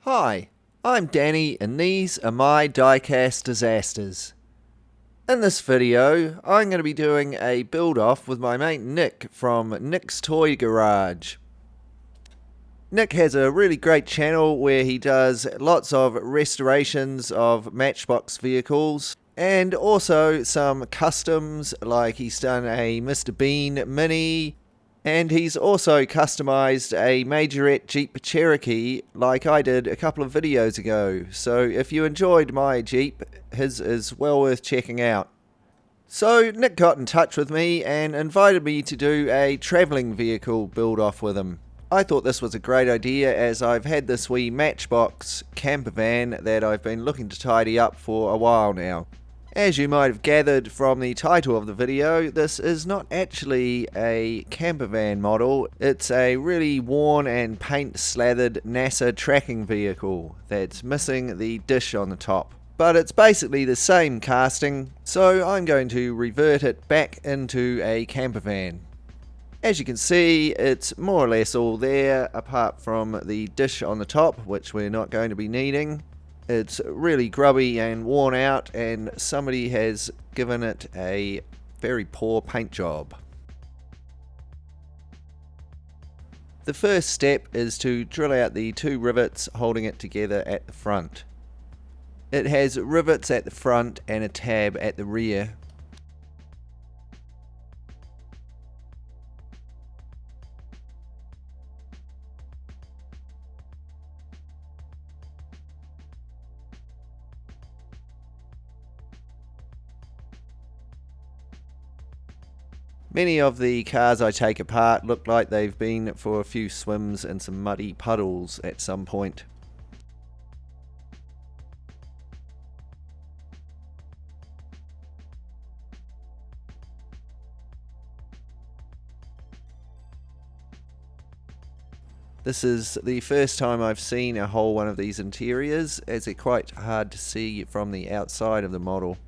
Hi, I'm Danny and these are my Diecast Disasters. In this video, I'm going to be doing a build-off with my mate Nick from Nick's Toy Garage. Nick has a really great channel where he does lots of restorations of Matchbox vehicles and also some customs, like he's done a Mr. Bean Mini, and he's also customized a Majorette Jeep Cherokee like I did a couple of videos ago. So if you enjoyed my Jeep, his is well worth checking out. So Nick got in touch with me and invited me to do a travelling vehicle build off with him. I thought this was a great idea, as I've had this wee Matchbox camper van that I've been looking to tidy up for a while now. As you might have gathered from the title of the video, this is not actually a camper van model. It's a really worn and paint slathered NASA tracking vehicle that's missing the dish on the top. But it's basically the same casting, so I'm going to revert it back into a camper van. As you can see, it's more or less all there apart from the dish on the top, which we're not going to be needing. It's really grubby and worn out, and somebody has given it a very poor paint job. The first step is to drill out the two rivets holding it together at the front. It has rivets at the front and a tab at the rear. Many of the cars I take apart look like they've been for a few swims in some muddy puddles at some point. This is the first time I've seen a whole one of these interiors, as they're quite hard to see from the outside of the model.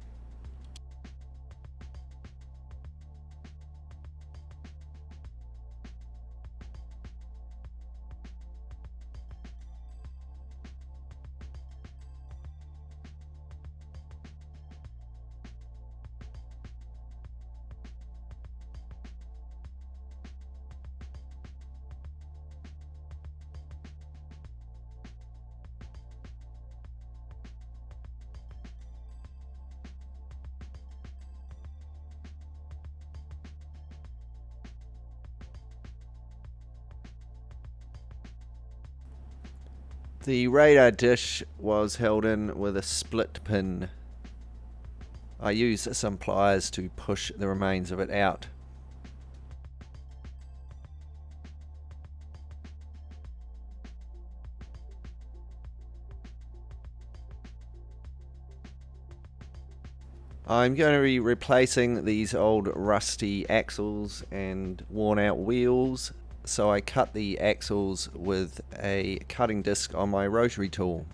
The radar dish was held in with a split pin. I used some pliers to push the remains of it out. I'm going to be replacing these old rusty axles and worn out wheels, so I cut the axles with a cutting disc on my rotary tool.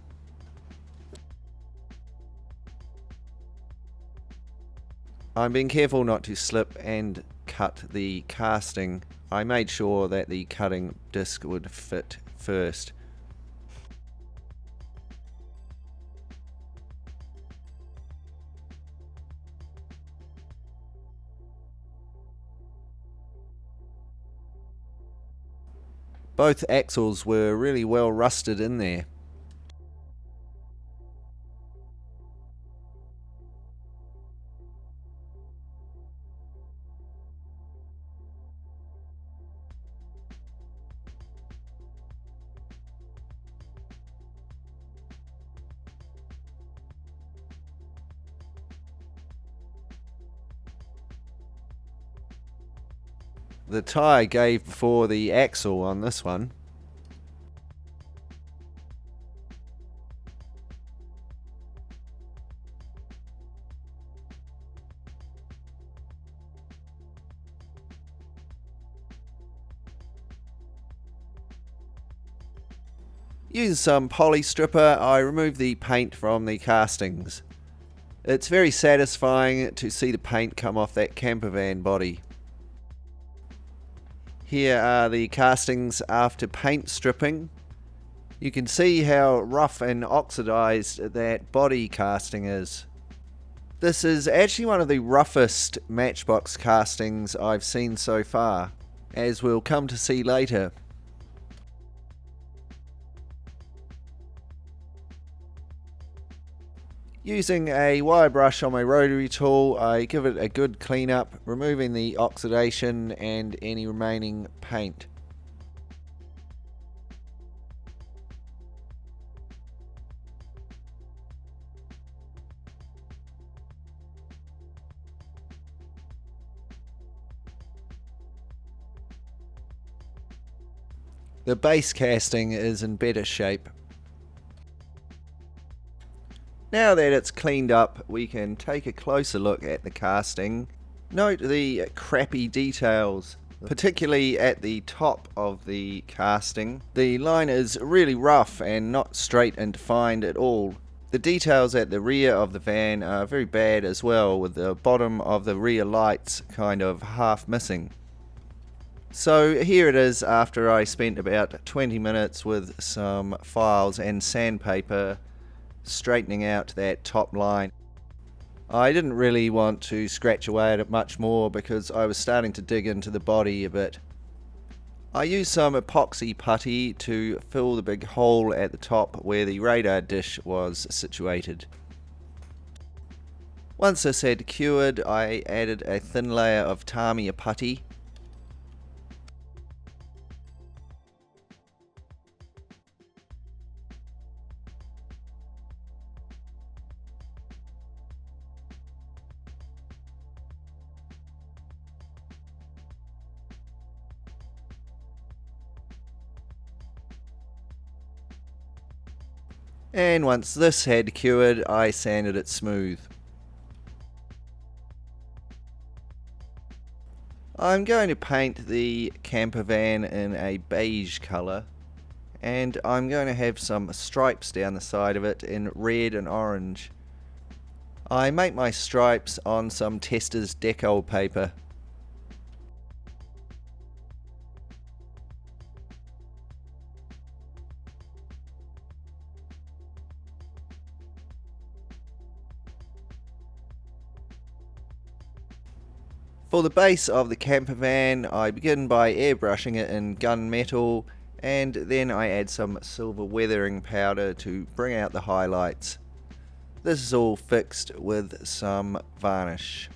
I'm being careful not to slip and cut the casting. I made sure that the cutting disc would fit first. Both axles were really well rusted in there. The tyre gave before the axle on this one. Using some poly stripper, I removed the paint from the castings. It's very satisfying to see the paint come off that camper van body. Here are the castings after paint stripping. You can see how rough and oxidized that body casting is. This is actually one of the roughest Matchbox castings I've seen so far, as we'll come to see later. Using a wire brush on my rotary tool, I give it a good clean up, removing the oxidation and any remaining paint. The base casting is in better shape. Now that it's cleaned up, we can take a closer look at the casting. Note the crappy details, particularly at the top of the casting. The line is really rough and not straight and defined at all. The details at the rear of the van are very bad as well, with the bottom of the rear lights kind of half missing. So here it is after I spent about 20 minutes with some files and sandpaper straightening out that top line. I didn't really want to scratch away at it much more because I was starting to dig into the body a bit. I used some epoxy putty to fill the big hole at the top where the radar dish was situated. Once this had cured, I added a thin layer of Tamiya putty. And once this had cured, I sanded it smooth. I'm going to paint the camper van in a beige colour, and I'm going to have some stripes down the side of it in red and orange. I make my stripes on some Tester's decal paper. For the base of the camper van, I begin by airbrushing it in gunmetal, and then I add some silver weathering powder to bring out the highlights. This is all fixed with some varnish.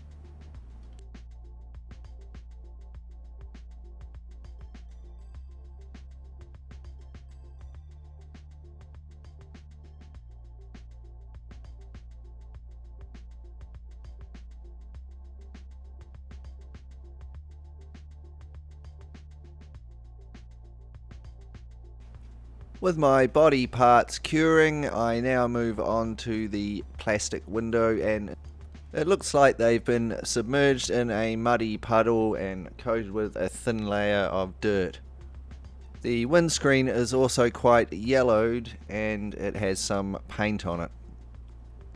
With my body parts curing, I now move on to the plastic window, and it looks like they've been submerged in a muddy puddle and coated with a thin layer of dirt. The windscreen is also quite yellowed and it has some paint on it.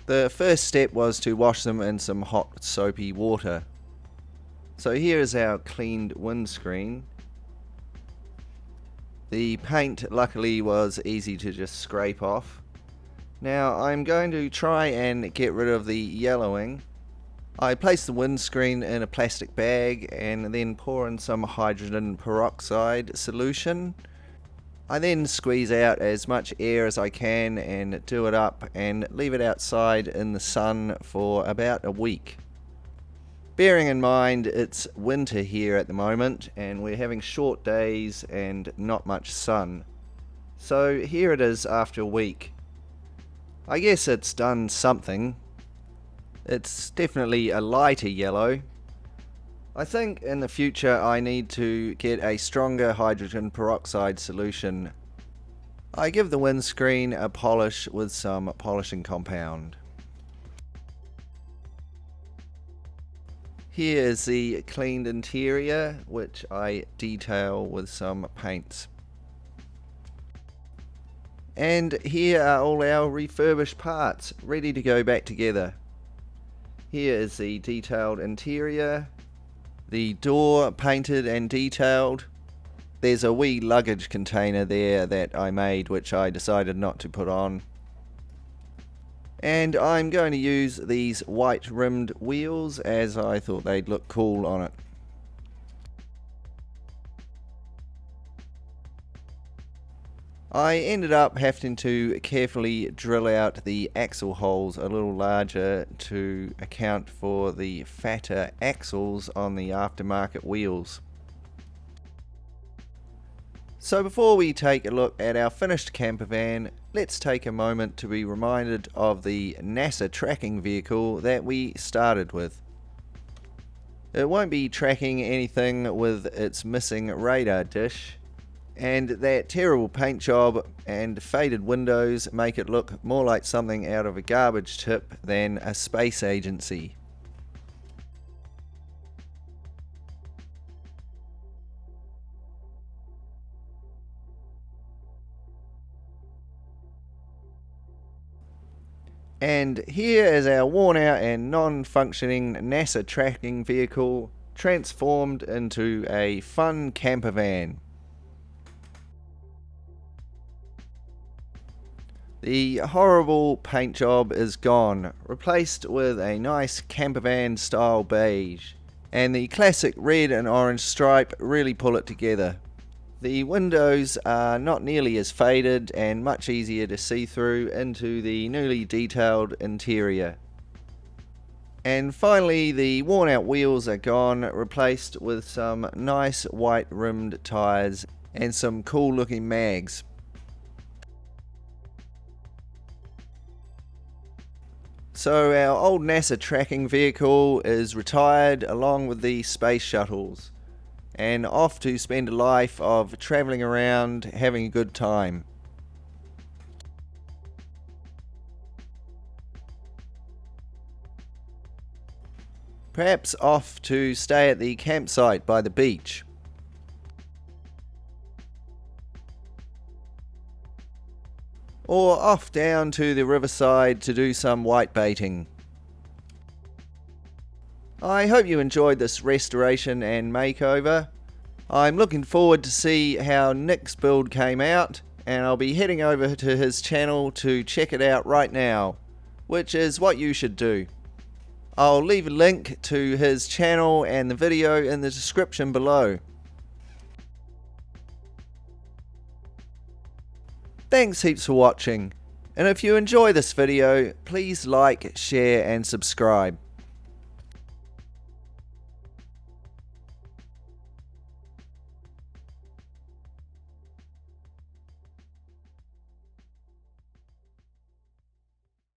The first step was to wash them in some hot soapy water. So here is our cleaned windscreen. The paint luckily was easy to just scrape off. Now I'm going to try and get rid of the yellowing. I place the windscreen in a plastic bag and then pour in some hydrogen peroxide solution. I then squeeze out as much air as I can and do it up and leave it outside in the sun for about a week. Bearing in mind it's winter here at the moment and we're having short days and not much sun. So here it is after a week. I guess it's done something. It's definitely a lighter yellow. I think in the future I need to get a stronger hydrogen peroxide solution. I give the windscreen a polish with some polishing compound. Here is the cleaned interior, which I detail with some paints. And here are all our refurbished parts, ready to go back together. Here is the detailed interior, the door painted and detailed, there's a wee luggage container there that I made, which I decided not to put on. And I'm going to use these white rimmed wheels as I thought they'd look cool on it. I ended up having to carefully drill out the axle holes a little larger to account for the fatter axles on the aftermarket wheels. So before we take a look at our finished camper van, let's take a moment to be reminded of the NASA tracking vehicle that we started with. It won't be tracking anything with its missing radar dish, and that terrible paint job and faded windows make it look more like something out of a garbage tip than a space agency. And here is our worn out and non-functioning NASA tracking vehicle transformed into a fun camper van. The horrible paint job is gone, replaced with a nice campervan style beige, and the classic red and orange stripe really pull it together. The windows are not nearly as faded and much easier to see through into the newly detailed interior. And finally, the worn out wheels are gone, replaced with some nice white rimmed tyres and some cool looking mags. So our old NASA tracking vehicle is retired along with the space shuttles and off to spend a life of travelling around having a good time. Perhaps off to stay at the campsite by the beach. Or off down to the riverside to do some whitebaiting. I hope you enjoyed this restoration and makeover. I'm looking forward to see how Nick's build came out, and I'll be heading over to his channel to check it out right now, which is what you should do. I'll leave a link to his channel and the video in the description below. Thanks heaps for watching, and if you enjoy this video, please like, share and subscribe.